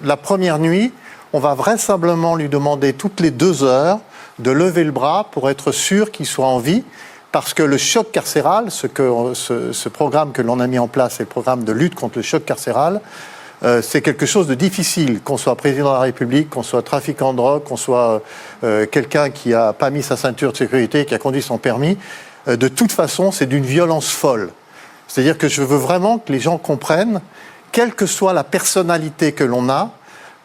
La première nuit, on va vraisemblablement lui demander toutes les 2 heures de lever le bras pour être sûr qu'il soit en vie, parce que le choc carcéral, ce programme que l'on a mis en place, c'est le programme de lutte contre le choc carcéral, c'est quelque chose de difficile, qu'on soit président de la République, qu'on soit trafiquant de drogue, qu'on soit quelqu'un qui n'a pas mis sa ceinture de sécurité, qui a conduit son permis. De toute façon, c'est d'une violence folle. C'est-à-dire que je veux vraiment que les gens comprennent, quelle que soit la personnalité que l'on a,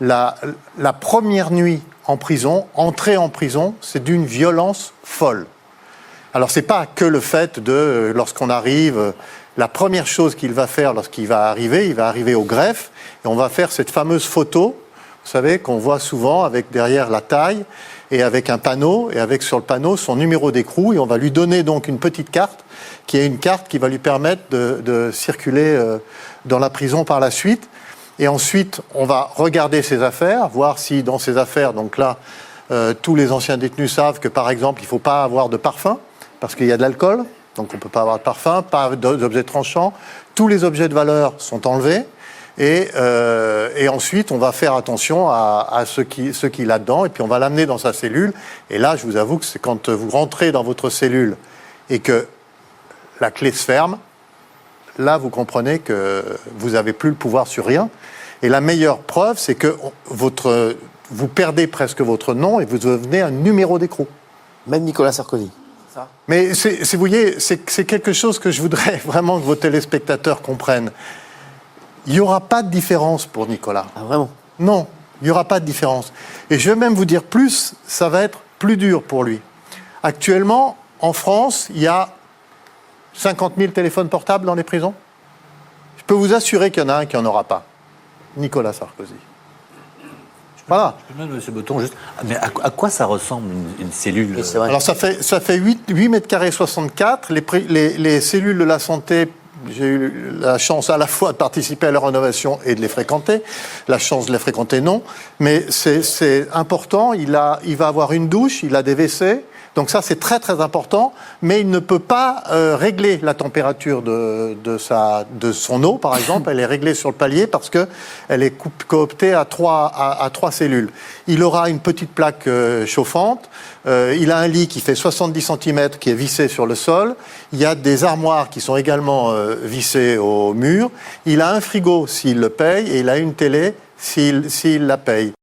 la première nuit en prison, entrer en prison, c'est d'une violence folle. Alors, c'est pas que le fait de, lorsqu'on arrive, la première chose qu'il va faire lorsqu'il va arriver au greffe, et on va faire cette fameuse photo, vous savez, qu'on voit souvent avec derrière la taille, et avec un panneau, et avec sur le panneau son numéro d'écrou, et on va lui donner donc une petite carte, qui est une carte qui va lui permettre de circuler dans la prison par la suite. Et ensuite, on va regarder ses affaires, voir si dans ses affaires, donc là, tous les anciens détenus savent que, par exemple, il ne faut pas avoir de parfum, parce qu'il y a de l'alcool, donc on ne peut pas avoir de parfum, pas d'objets tranchants. Tous les objets de valeur sont enlevés. Et ensuite, on va faire attention à ce qu'il a dedans, et puis on va l'amener dans sa cellule. Et là, je vous avoue que c'est quand vous rentrez dans votre cellule et que la clé se ferme, là, vous comprenez que vous n'avez plus le pouvoir sur rien. Et la meilleure preuve, c'est que vous perdez presque votre nom et vous devenez un numéro d'écrou. Même Nicolas Sarkozy. Ça. Mais vous voyez, c'est quelque chose que je voudrais vraiment que vos téléspectateurs comprennent. Il n'y aura pas de différence pour Nicolas. Ah, vraiment? Non, il n'y aura pas de différence. Et je vais même vous dire plus, ça va être plus dur pour lui. Actuellement, en France, il y a 50 000 téléphones portables dans les prisons. Je peux vous assurer qu'il y en a un qui n'en aura pas. Nicolas Sarkozy. Voilà. Je peux même, M. Botton, juste... Mais à quoi ça ressemble une cellule? Alors ça fait 8 mètres carrés 64. Les cellules de la santé, j'ai eu la chance à la fois de participer à leur rénovation et de les fréquenter. La chance de les fréquenter, non. Mais c'est important. Il va avoir une douche, il a des WC. Donc ça, c'est très très important, mais il ne peut pas régler la température de son eau, par exemple. Elle est réglée sur le palier parce qu'elle est cooptée à trois cellules. Il aura une petite plaque chauffante. Il a un lit qui fait 70 cm qui est vissé sur le sol. Il y a des armoires qui sont également vissées au mur. Il a un frigo s'il le paye et il a une télé s'il la paye.